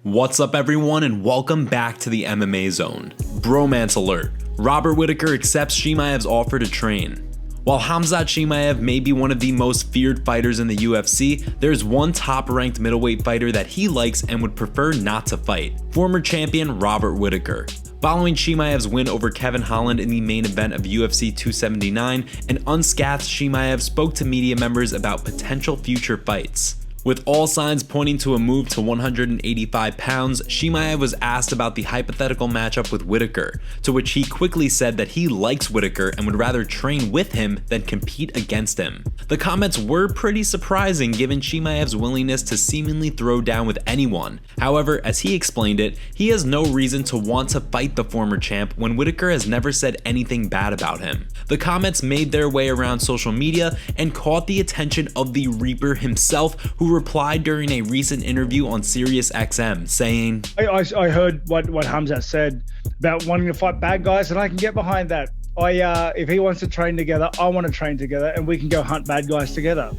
What's up everyone and welcome back to the MMA Zone. Bromance alert. Robert Whittaker accepts Chimaev's offer to train. While Khamzat Chimaev may be one of the most feared fighters in the UFC, there's one top-ranked middleweight fighter that he likes and would prefer not to fight. Former champion Robert Whittaker. Following Chimaev's win over Kevin Holland in the main event of UFC 279, an unscathed Chimaev spoke to media members about potential future fights. With all signs pointing to a move to 185 pounds, Chimaev was asked about the hypothetical matchup with Whittaker, to which he quickly said that he likes Whittaker and would rather train with him than compete against him. The comments were pretty surprising given Chimaev's willingness to seemingly throw down with anyone. However, as he explained it, he has no reason to want to fight the former champ when Whittaker has never said anything bad about him. The comments made their way around social media and caught the attention of the Reaper himself, who replied during a recent interview on SiriusXM saying, I heard what Khamzat said about wanting to fight bad guys, and I can get behind that. If he wants to train together, I want to train together, and we can go hunt bad guys together.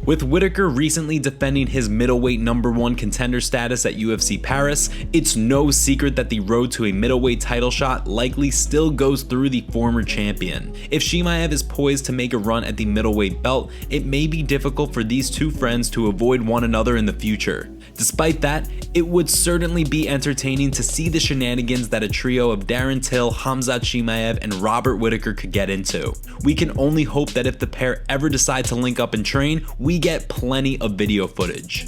With Whittaker recently defending his middleweight #1 contender status at UFC Paris, it's no secret that the road to a middleweight title shot likely still goes through the former champion. If Chimaev is poised to make a run at the middleweight belt, it may be difficult for these two friends to avoid one another in the future. Despite that, it would certainly be entertaining to see the shenanigans that a trio of Darren Till, Khamzat Chimaev, and Robert Whittaker could get into. We can only hope that if the pair ever decide to link up and train, we get plenty of video footage.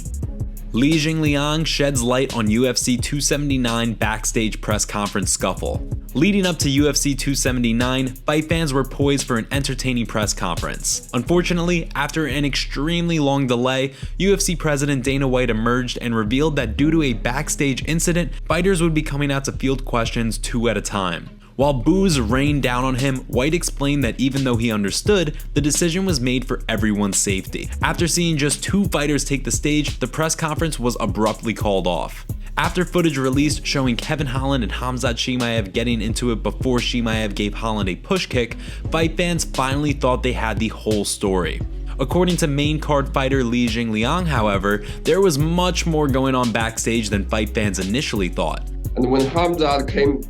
Jingliang sheds light on UFC 279 Backstage press conference scuffle. Leading up to UFC 279, fight fans were poised for an entertaining press conference. Unfortunately, after an extremely long delay, UFC President Dana White emerged and revealed that due to a backstage incident, fighters would be coming out to field questions 2 at a time. While boos rained down on him, White explained that even though he understood, the decision was made for everyone's safety. After seeing just 2 fighters take the stage, the press conference was abruptly called off. After footage released showing Kevin Holland and Khamzat Chimaev getting into it before Chimaev gave Holland a push kick, fight fans finally thought they had the whole story. According to main card fighter Jingliang, however, there was much more going on backstage than fight fans initially thought. And when Khamzat came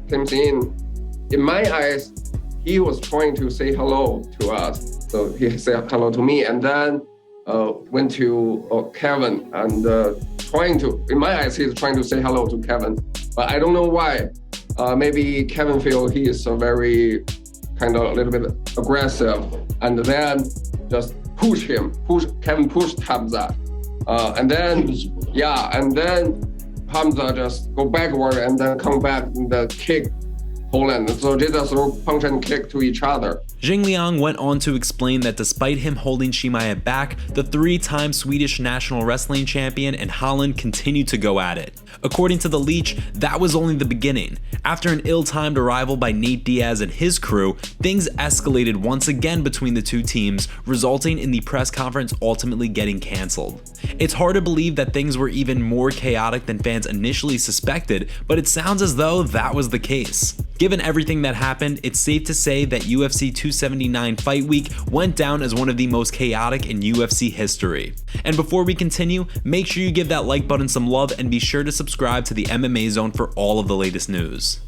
in my eyes, he was trying to say hello to us. So he said hello to me, and then went to Kevin and in my eyes, he's trying to say hello to Kevin. But I don't know why. Maybe Kevin feels he is a little bit aggressive, and then just Kevin pushed Khamzat. And then Khamzat just go backward and then come back and kick Holland. So they just punch and kick to each other. Jingliang went on to explain that despite him holding Chimaev back, the 3-time Swedish national wrestling champion and Holland continued to go at it. According to the leech, that was only the beginning. After an ill-timed arrival by Nate Diaz and his crew, things escalated once again between the two teams, resulting in the press conference ultimately getting cancelled. It's hard to believe that things were even more chaotic than fans initially suspected, but it sounds as though that was the case. Given everything that happened, it's safe to say that UFC 279 Fight Week went down as one of the most chaotic in UFC history. And before we continue, make sure you give that like button some love and be sure to subscribe to the MMA Zone for all of the latest news.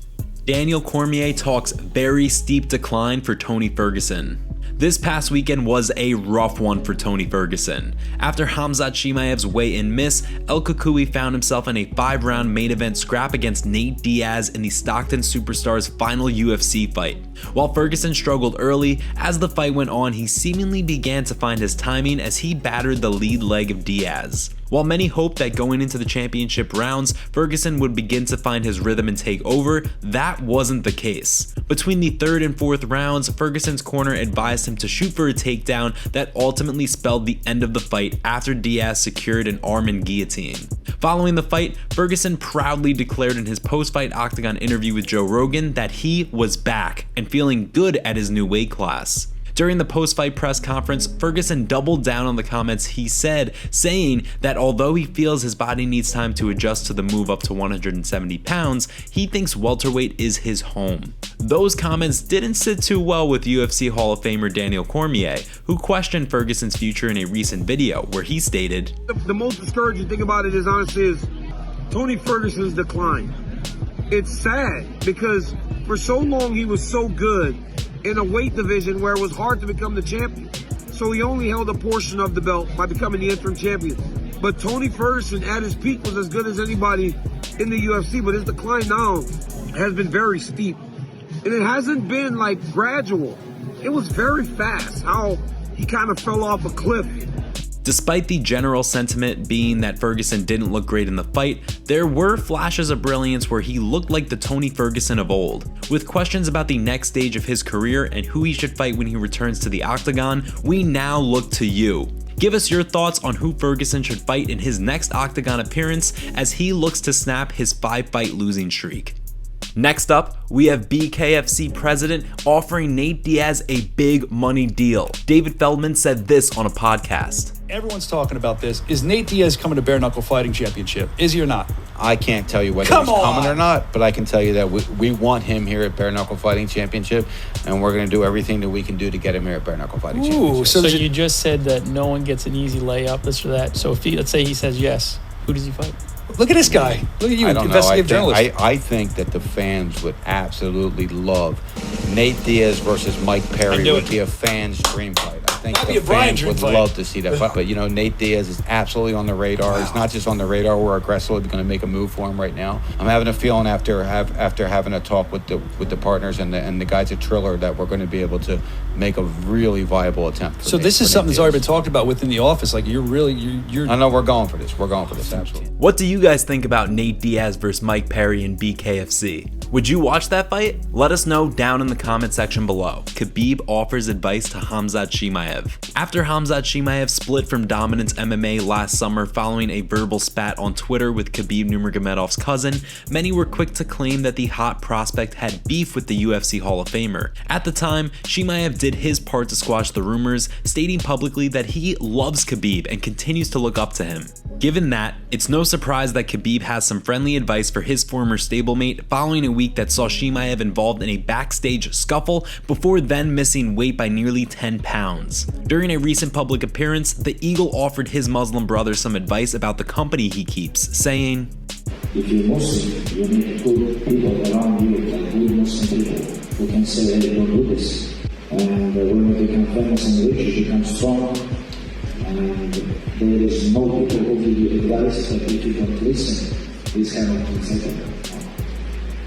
Daniel Cormier talks very steep decline for Tony Ferguson. This past weekend was a rough one for Tony Ferguson. After Khamzat Chimaev's weigh-in miss, El Cucuy found himself in a 5-round main event scrap against Nate Diaz in the Stockton Superstar's final UFC fight. While Ferguson struggled early, as the fight went on, he seemingly began to find his timing as he battered the lead leg of Diaz. While many hoped that going into the championship rounds, Ferguson would begin to find his rhythm and take over, that wasn't the case. Between the 3rd and 4th rounds, Ferguson's corner advised him to shoot for a takedown that ultimately spelled the end of the fight after Diaz secured an arm and guillotine. Following the fight, Ferguson proudly declared in his post-fight Octagon interview with Joe Rogan that he was back and feeling good at his new weight class. During the post-fight press conference, Ferguson doubled down on the comments he said, saying that although he feels his body needs time to adjust to the move up to 170 pounds, he thinks welterweight is his home. Those comments didn't sit too well with UFC Hall of Famer Daniel Cormier, who questioned Ferguson's future in a recent video where he stated, The most discouraging thing about it is honestly Tony Ferguson's decline. It's sad because for so long he was so good in a weight division where it was hard to become the champion. So he only held a portion of the belt by becoming the interim champion. But Tony Ferguson at his peak was as good as anybody in the UFC, but his decline now has been very steep. And it hasn't been like gradual. It was very fast how he kind of fell off a cliff. Despite the general sentiment being that Ferguson didn't look great in the fight, there were flashes of brilliance where he looked like the Tony Ferguson of old. With questions about the next stage of his career and who he should fight when he returns to the octagon, we now look to you. Give us your thoughts on who Ferguson should fight in his next octagon appearance as he looks to snap his 5-fight losing streak. Next up, we have BKFC president offering Nate Diaz a big money deal. David Feldman said this on a podcast. Everyone's talking about this. Is Nate Diaz coming to Bare Knuckle Fighting Championship? Is he or not? I can't tell you whether he's coming or not, but I can tell you that we want him here at Bare Knuckle Fighting Championship, and we're going to do everything that we can do to get him here at Bare Knuckle Fighting Championship. So you just said that no one gets an easy layup, this or that. So if let's say he says yes, who does he fight? Look at this guy. Look at you, investigative journalist. I think that the fans would absolutely love Nate Diaz versus Mike Perry would be a fan's dream fight. I think the fans would love to see that fight. But, Nate Diaz is absolutely on the radar. Wow. He's not just on the radar. We're aggressively going to make a move for him right now. I'm having a feeling after having a talk with the partners and the guys at Triller that we're going to be able to make a really viable attempt. So this is something that's already been talked about within the office. Like you're. I know we're going for this. We're going for this. Absolutely. What do you guys think about Nate Diaz versus Mike Perry in BKFC? Would you watch that fight? Let us know down in the comment section below. Khabib offers advice to Khamzat Chimaev. After Khamzat Chimaev split from Dominance MMA last summer following a verbal spat on Twitter with Khabib Nurmagomedov's cousin, many were quick to claim that the hot prospect had beef with the UFC Hall of Famer. At the time, Chimaev did his part to squash the rumors, stating publicly that he loves Khabib and continues to look up to him. Given that, it's no surprise that Khabib has some friendly advice for his former stablemate following a week that saw Chimaev involved in a backstage scuffle before then missing weight by nearly 10 pounds. During a recent public appearance, the Eagle offered his Muslim brother some advice about the company he keeps, saying, "If you're Muslim, you need good people around you, like good Muslim people, who can say, hey, don't do this. And when you become famous and rich, you become strong. And there is no people who give you advice, but if you don't listen, this kind of things happen.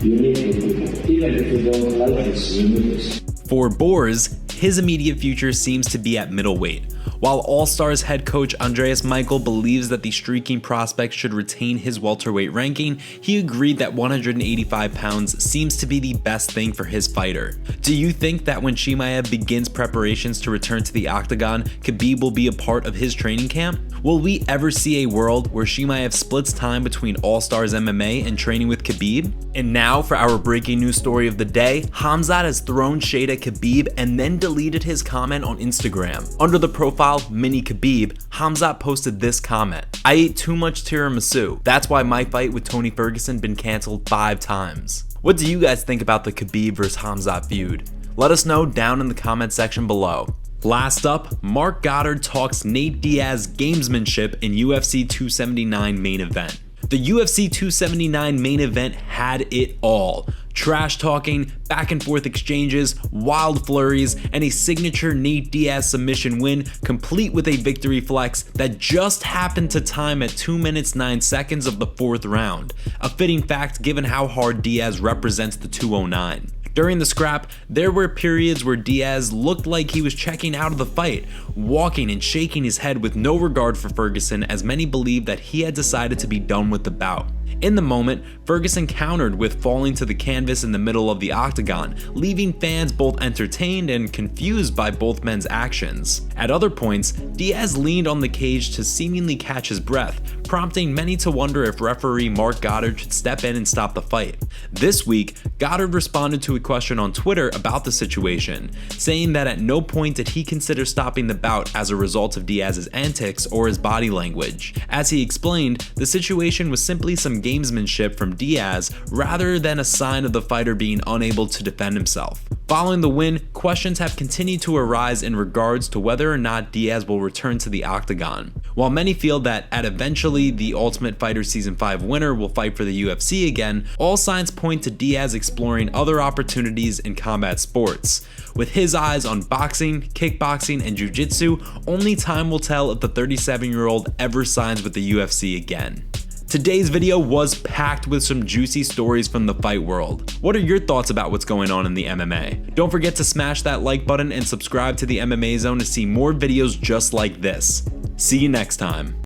You need good people. Even if you don't like this, you need this." For Boers, his immediate future seems to be at middleweight. While All-Stars head coach Andreas Michael believes that the streaking prospect should retain his welterweight ranking, he agreed that 185 pounds seems to be the best thing for his fighter. Do you think that when Chimaev begins preparations to return to the octagon, Khabib will be a part of his training camp? Will we ever see a world where Chimaev splits time between All-Stars MMA and training with Khabib? And now for our breaking news story of the day, Khamzat has thrown shade at Khabib and then deleted his comment on Instagram. Under the profile Mini Khabib, Khamzat posted this comment: "I ate too much tiramisu. That's why my fight with Tony Ferguson been canceled 5 times." What do you guys think about the Khabib vs Khamzat feud? Let us know down in the comment section below. Last up, Marc Goddard talks Nate Diaz gamesmanship in UFC 279 main event. The UFC 279 main event had it all. Trash talking, back and forth exchanges, wild flurries, and a signature Nate Diaz submission win, complete with a victory flex that just happened to time at 2 minutes 9 seconds of the 4th round. A fitting fact given how hard Diaz represents the 209. During the scrap, there were periods where Diaz looked like he was checking out of the fight, walking and shaking his head with no regard for Ferguson, as many believed that he had decided to be done with the bout. In the moment, Ferguson countered with falling to the canvas in the middle of the octagon, leaving fans both entertained and confused by both men's actions. At other points, Diaz leaned on the cage to seemingly catch his breath, prompting many to wonder if referee Marc Goddard should step in and stop the fight. This week, Goddard responded to a question on Twitter about the situation, saying that at no point did he consider stopping the bout as a result of Diaz's antics or his body language. As he explained, the situation was simply some gamesmanship from Diaz rather than a sign of the fighter being unable to defend himself. Following the win, questions have continued to arise in regards to whether or not Diaz will return to the octagon. While many feel that eventually the Ultimate Fighter Season 5 winner will fight for the UFC again, all signs point to Diaz exploring other opportunities in combat sports. With his eyes on boxing, kickboxing, and jiu-jitsu, only time will tell if the 37-year-old ever signs with the UFC again. Today's video was packed with some juicy stories from the fight world. What are your thoughts about what's going on in the MMA? Don't forget to smash that like button and subscribe to the MMA Zone to see more videos just like this. See you next time.